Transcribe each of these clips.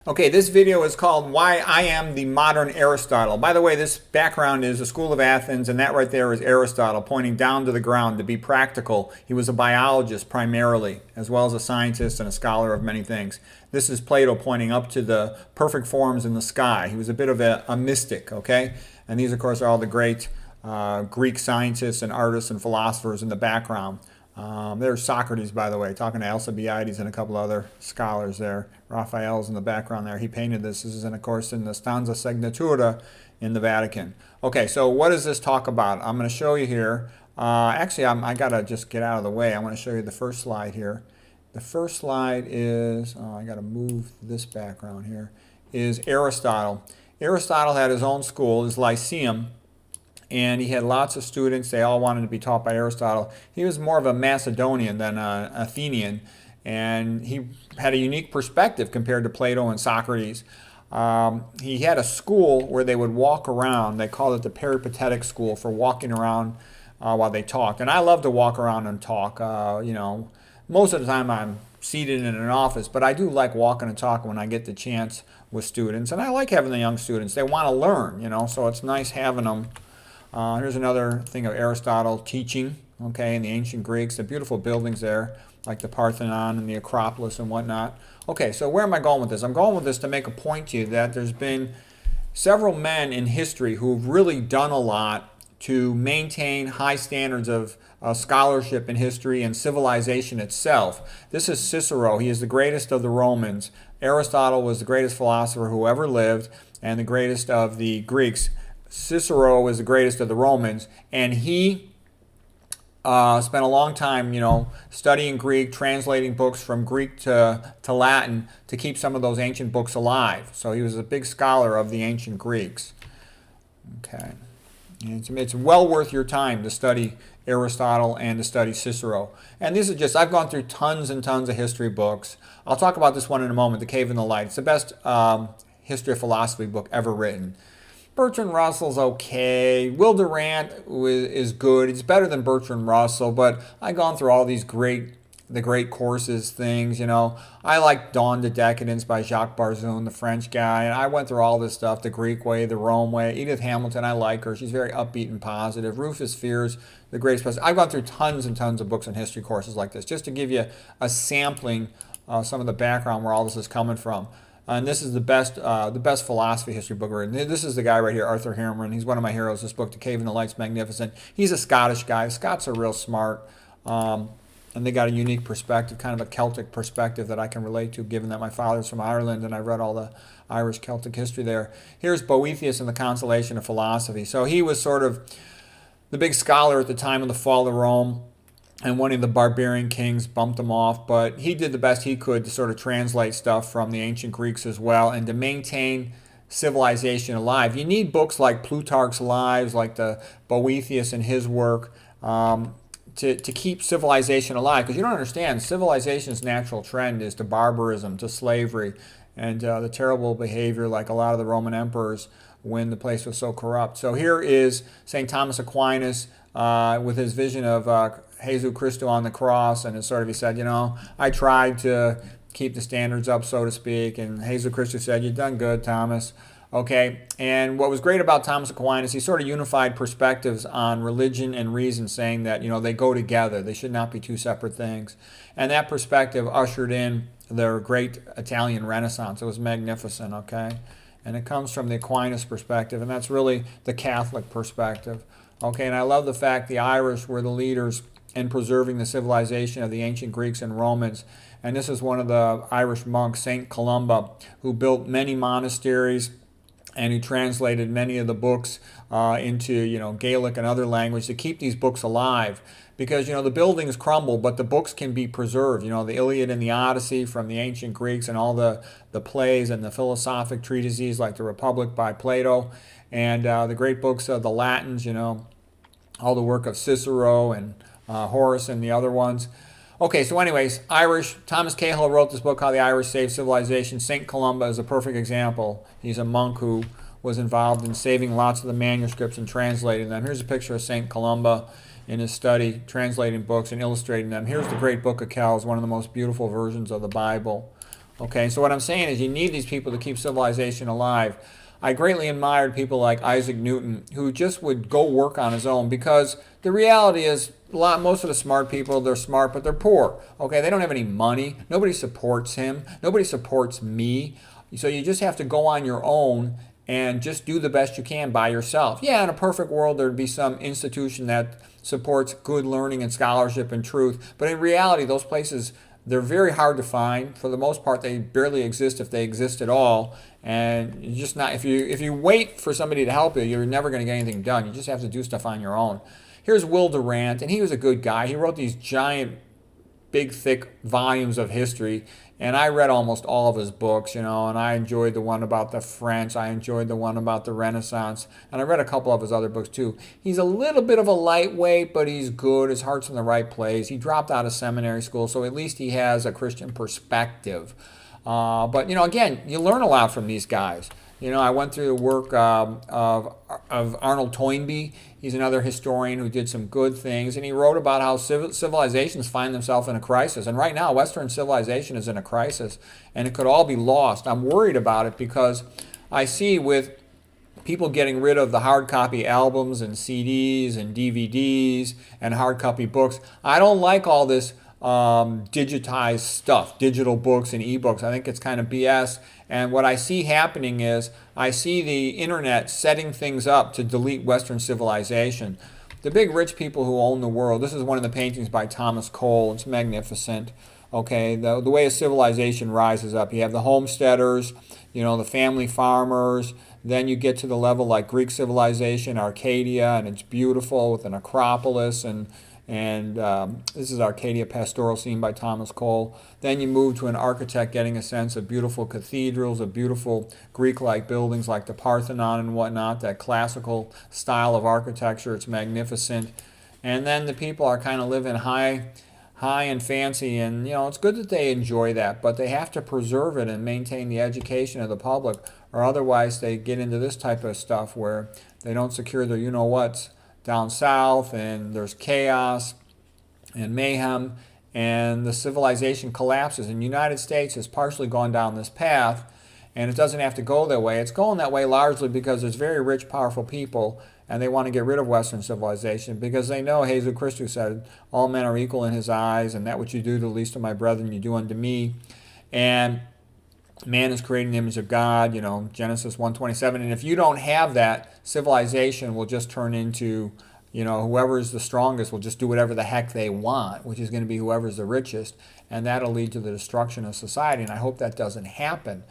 Okay, this video is called Why I Am the Modern Aristotle. By the way, this background is the School of Athens, and that right there is Aristotle pointing down to the ground to be practical. He was a biologist primarily, as well as a scientist and a scholar of many things. This is Plato pointing up to the perfect forms in the sky. He was a bit of a mystic, okay? And these, of course, are all the great Greek scientists and artists and philosophers in the background. There's Socrates, by the way, talking to Alcibiades and a couple other scholars there. Raphael's in the background there. He painted this. This is, of course, in the Stanza Signatura in the Vatican. Okay, so what does this talk about? I'm going to show you here. Actually, I got to just get out of the way. I want to show you the first slide here. The first slide is, I got to move this background here, is Aristotle. Aristotle had his own school, his Lyceum, and he had lots of students. They all wanted to be taught by Aristotle. He was more of a Macedonian than an Athenian, and he had a unique perspective compared to Plato and Socrates. He had a school where they would walk around. They called it the peripatetic school, for walking around while they talked. And I love to walk around and talk. Most of the time I'm seated in an office, but I do like walking and talking when I get the chance with students. And I like having the young students. They want to learn, so it's nice having them. Here's another thing of Aristotle teaching, okay, in the ancient Greeks. The beautiful buildings there, like the Parthenon and the Acropolis and whatnot. Okay, so where am I going with this? I'm going with this to make a point to you that there's been several men in history who've really done a lot to maintain high standards of scholarship in history and civilization itself. This is Cicero. He is the greatest of the Romans. Aristotle was the greatest philosopher who ever lived and the greatest of the Greeks. Cicero was the greatest of the Romans, and he spent a long time, studying Greek, translating books from Greek to Latin to keep some of those ancient books alive. So he was a big scholar of the ancient Greeks. Okay, and it's well worth your time to study Aristotle and to study Cicero. And these are just, I've gone through tons and tons of history books. I'll talk about this one in a moment, The Cave in the Light. It's the best history of philosophy book ever written. Bertrand Russell's okay. Will Durant is good. It's better than Bertrand Russell, but I've gone through all these great courses things, I like Dawn to Decadence by Jacques Barzun, the French guy, and I went through all this stuff, the Greek way, the Rome way. Edith Hamilton, I like her. She's very upbeat and positive. Rufus Fears, the greatest president. I've gone through tons and tons of books and history courses like this, just to give you a sampling of some of the background where all this is coming from. And this is the best philosophy history book written. This is the guy right here, Arthur Herman. He's one of my heroes. This book, The Cave in the Light's magnificent. He's a Scottish guy. The Scots are real smart. And they got a unique perspective, kind of a Celtic perspective that I can relate to, given that my father's from Ireland and I read all the Irish Celtic history there. Here's Boethius and the Consolation of Philosophy. So he was sort of the big scholar at the time of the fall of Rome. And one of the barbarian kings bumped him off, but he did the best he could to sort of translate stuff from the ancient Greeks as well and to maintain civilization alive. You need books like Plutarch's Lives, like the Boethius and his work, to keep civilization alive. Because you don't understand, civilization's natural trend is to barbarism, to slavery, and the terrible behavior like a lot of the Roman emperors when the place was so corrupt. So here is St. Thomas Aquinas with his vision of Jesus Christo on the cross, and he said, I tried to keep the standards up, so to speak, and Jesus Christo said, you've done good, Thomas. Okay, and what was great about Thomas Aquinas, he sort of unified perspectives on religion and reason, saying that, they go together. They should not be two separate things. And that perspective ushered in their great Italian Renaissance. It was magnificent, okay? And it comes from the Aquinas perspective, and that's really the Catholic perspective. Okay, and I love the fact the Irish were the leaders in preserving the civilization of the ancient Greeks and Romans. And this is one of the Irish monks, St. Columba, who built many monasteries and who translated many of the books into Gaelic and other language to keep these books alive. Because the buildings crumble, but the books can be preserved. The Iliad and the Odyssey from the ancient Greeks, and all the plays and the philosophic treatises like the Republic by Plato, and the great books of the Latins, all the work of Cicero and Horace and the other ones. Okay, so anyways, Irish. Thomas Cahill wrote this book, How the Irish Saved Civilization. St. Columba is a perfect example. He's a monk who was involved in saving lots of the manuscripts and translating them. Here's a picture of St. Columba in his study, translating books and illustrating them. Here's the Great Book of Kells, one of the most beautiful versions of the Bible. Okay, so what I'm saying is you need these people to keep civilization alive. I greatly admired people like Isaac Newton, who just would go work on his own, because the reality is most of the smart people, they're smart, but they're poor. Okay, they don't have any money. Nobody supports him. Nobody supports me. So you just have to go on your own and just do the best you can by yourself. Yeah, in a perfect world, there'd be some institution that supports good learning and scholarship and truth. But in reality, those places, they're very hard to find. For the most part, they barely exist, if they exist at all. And you just not, if you wait for somebody to help you, you're never going to get anything done. You just have to do stuff on your own. Here's Will Durant, and he was a good guy. He wrote these giant, big, thick volumes of history, and I read almost all of his books, and I enjoyed the one about the French. I enjoyed the one about the Renaissance, and I read a couple of his other books too. He's a little bit of a lightweight, but he's good. His heart's in the right place. He dropped out of seminary school, so at least he has a Christian perspective. But again, you learn a lot from these guys. I went through the work of Arnold Toynbee. He's another historian who did some good things, and he wrote about how civilizations find themselves in a crisis. And right now, Western civilization is in a crisis, and it could all be lost. I'm worried about it because I see with people getting rid of the hard copy albums and CDs and DVDs and hard copy books. I don't like all this digitized stuff, digital books and ebooks. I think it's kind of BS. And what I see happening is I see the internet setting things up to delete Western civilization. The big rich people who own the world, this is one of the paintings by Thomas Cole. It's magnificent. Okay, the way a civilization rises up. You have the homesteaders, the family farmers. Then you get to the level like Greek civilization, Arcadia, and it's beautiful with an Acropolis, and this is Arcadia Pastoral Scene by Thomas Cole. Then you move to an architect getting a sense of beautiful cathedrals, of beautiful Greek-like buildings like the Parthenon and whatnot, that classical style of architecture. It's magnificent. And then the people are kind of living high and fancy, and it's good that they enjoy that, but they have to preserve it and maintain the education of the public, or otherwise they get into this type of stuff where they don't secure their you-know-whats down south, and there's chaos and mayhem, and the civilization collapses. And the United States has partially gone down this path, and it doesn't have to go that way. It's going that way largely because there's very rich, powerful people, and they want to get rid of Western civilization because they know Jesus Christus said, all men are equal in his eyes, and that what you do to the least of my brethren, you do unto me. And man is created in the image of God, Genesis 1:27. And if you don't have that, civilization will just turn into, whoever's the strongest will just do whatever the heck they want, which is going to be whoever's the richest. And that'll lead to the destruction of society. And I hope that doesn't happen.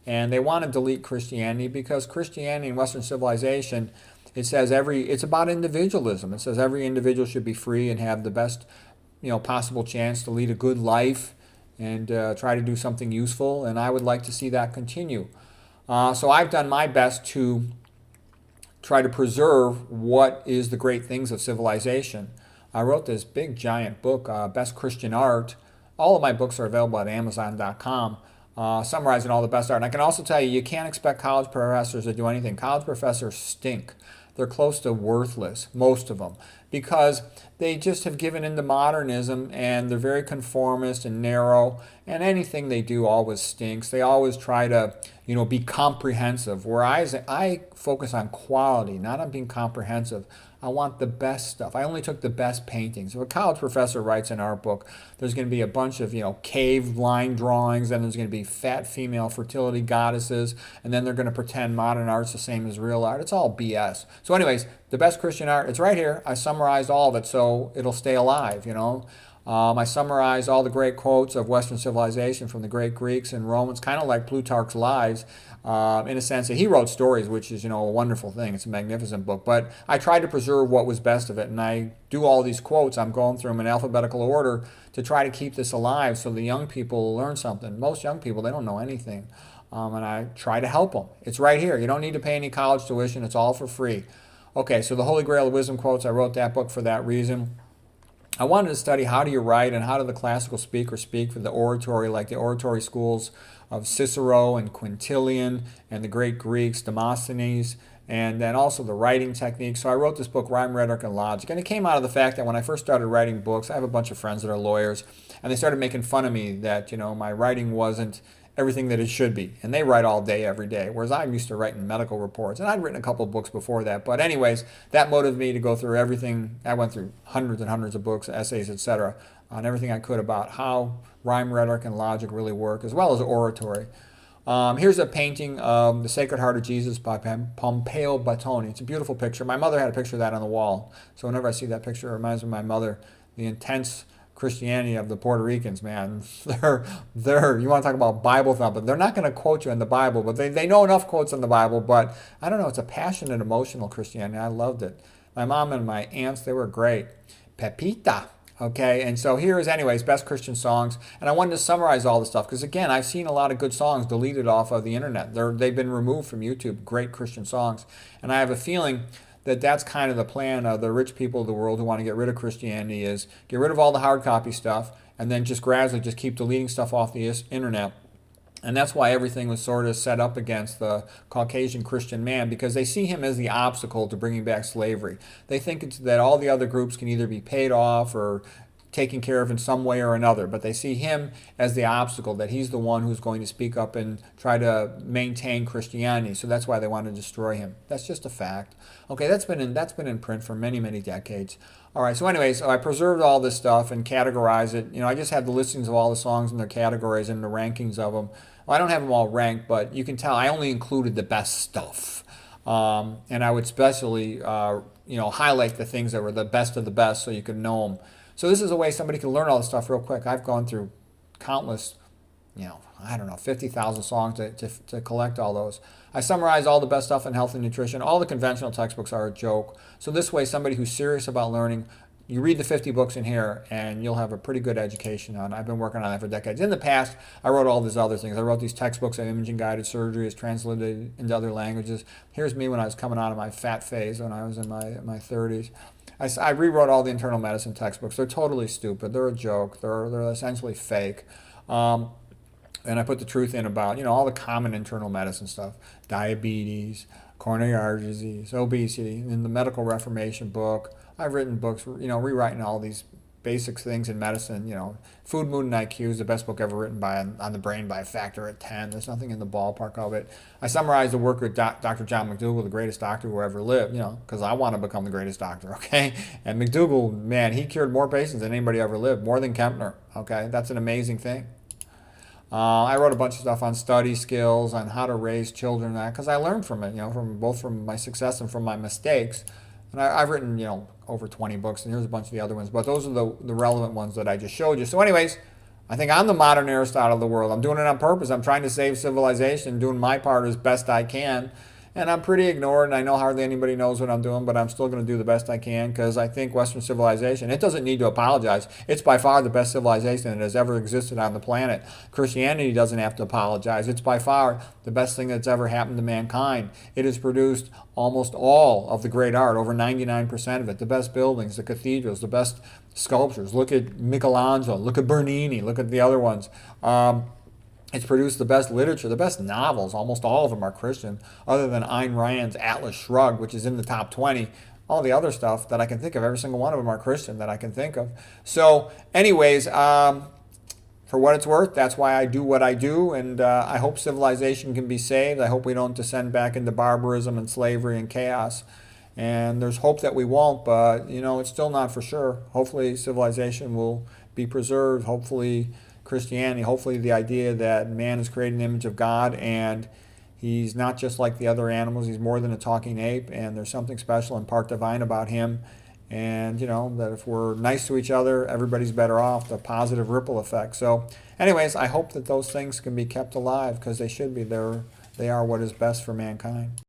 And they want to delete Christianity because Christianity and Western civilization, it says it's about individualism. It says every individual should be free and have the best, possible chance to lead a good life and try to do something useful, and I would like to see that continue. So I've done my best to try to preserve what is the great things of civilization. I wrote this big, giant book, Best Christian Art. All of my books are available at Amazon.com, summarizing all the best art. And I can also tell you, you can't expect college professors to do anything. College professors stink. They're close to worthless, most of them, because they just have given into modernism, and they're very conformist and narrow, and anything they do always stinks. They always try to, be comprehensive, whereas I focus on quality, not on being comprehensive. I want the best stuff. I only took the best paintings. If a college professor writes an art book, there's going to be a bunch of, cave line drawings, and there's going to be fat female fertility goddesses, and then they're going to pretend modern art's the same as real art. It's all BS. So anyways, the best Christian art, it's right here. I summarized all of it so it'll stay alive, I summarized all the great quotes of Western civilization from the great Greeks and Romans, kind of like Plutarch's Lives, in a sense that he wrote stories, which is, a wonderful thing. It's a magnificent book. But I tried to preserve what was best of it, and I do all these quotes. I'm going through them in alphabetical order to try to keep this alive so the young people learn something. Most young people, they don't know anything, and I try to help them. It's right here. You don't need to pay any college tuition. It's all for free. Okay, so the Holy Grail of Wisdom Quotes, I wrote that book for that reason. I wanted to study how do you write and how do the classical speakers speak for the oratory, like the oratory schools of Cicero and Quintilian and the great Greeks, Demosthenes, and then also the writing technique. So I wrote this book, Rhyme, Rhetoric, and Logic. And it came out of the fact that when I first started writing books, I have a bunch of friends that are lawyers, and they started making fun of me that, my writing wasn't everything that it should be. And they write all day, every day, whereas I'm used to writing medical reports. And I'd written a couple of books before that. But anyways, that motivated me to go through everything. I went through hundreds and hundreds of books, essays, etc., on everything I could about how rhyme, rhetoric, and logic really work, as well as oratory. Here's a painting of the Sacred Heart of Jesus by Pompeo Battoni. It's a beautiful picture. My mother had a picture of that on the wall. So whenever I see that picture, it reminds me of my mother. The intense Christianity of the Puerto Ricans, man. You want to talk about Bible thumping. They're not going to quote you in the Bible, but they know enough quotes in the Bible. But I don't know, it's a passionate, emotional Christianity. I loved it. My mom and my aunts, they were great. Pepita. Okay, and so here is, anyways, best Christian songs. And I wanted to summarize all this stuff because, again, I've seen a lot of good songs deleted off of the internet. They've been removed from YouTube, great Christian songs. And I have a feeling that that's kind of the plan of the rich people of the world who want to get rid of Christianity, is get rid of all the hard copy stuff and then just gradually just keep deleting stuff off the internet. And that's why everything was sort of set up against the Caucasian Christian man, because they see him as the obstacle to bringing back slavery. They think that all the other groups can either be paid off or taken care of in some way or another, but they see him as the obstacle, that he's the one who's going to speak up and try to maintain Christianity. So that's why they want to destroy him. That's just a fact. Okay, that's been in print for many, many decades. All right, so anyways, I preserved all this stuff and categorized it. I just have the listings of all the songs and their categories and the rankings of them. Well, I don't have them all ranked, but you can tell I only included the best stuff. And I would especially, highlight the things that were the best of the best so you could know them. So this is a way somebody can learn all this stuff real quick. I've gone through countless, 50,000 songs to collect all those. I summarize all the best stuff in health and nutrition. All the conventional textbooks are a joke. So this way, somebody who's serious about learning, you read the 50 books in here and you'll have a pretty good education on it. I've been working on that for decades. In the past, I wrote all these other things. I wrote these textbooks on imaging-guided surgery as translated into other languages. Here's me when I was coming out of my fat phase when I was in my 30s. I rewrote all the internal medicine textbooks. They're totally stupid. They're a joke. They're essentially fake. And I put the truth in about, all the common internal medicine stuff. Diabetes, coronary artery disease, obesity. In the medical reformation book, I've written books, rewriting all these basic things in medicine. Food, Mood, and IQ is the best book ever written on the brain by a factor of 10. There's nothing in the ballpark of it. I summarized the work of Dr. John McDougall, the greatest doctor who ever lived, because I want to become the greatest doctor, okay? And McDougall, man, he cured more patients than anybody ever lived, more than Kempner, okay? That's an amazing thing. I wrote a bunch of stuff on study skills, on how to raise children, because I learned from it, both from my success and from my mistakes. And I've written, over 20 books, and here's a bunch of the other ones. But those are the relevant ones that I just showed you. So anyways, I think I'm the modern Aristotle of the world. I'm doing it on purpose. I'm trying to save civilization, doing my part as best I can. And I'm pretty ignored, and I know hardly anybody knows what I'm doing, but I'm still going to do the best I can because I think Western civilization, it doesn't need to apologize. It's by far the best civilization that has ever existed on the planet. Christianity doesn't have to apologize. It's by far the best thing that's ever happened to mankind. It has produced almost all of the great art, over 99% of it, the best buildings, the cathedrals, the best sculptures. Look at Michelangelo, look at Bernini, look at the other ones. It's produced the best literature, the best novels. Almost all of them are Christian, other than Ayn Rand's Atlas Shrugged, which is in the top 20. All the other stuff that I can think of, every single one of them are Christian that I can think of. So anyways, for what it's worth, that's why I do what I do, and I hope civilization can be saved. I hope we don't descend back into barbarism and slavery and chaos. And there's hope that we won't, but, it's still not for sure. Hopefully civilization will be preserved. Hopefully Christianity, hopefully the idea that man is created in the image of God and he's not just like the other animals, he's more than a talking ape, and there's something special and part divine about him. And, that if we're nice to each other, everybody's better off, the positive ripple effect. So anyways, I hope that those things can be kept alive because they should be. They are what is best for mankind.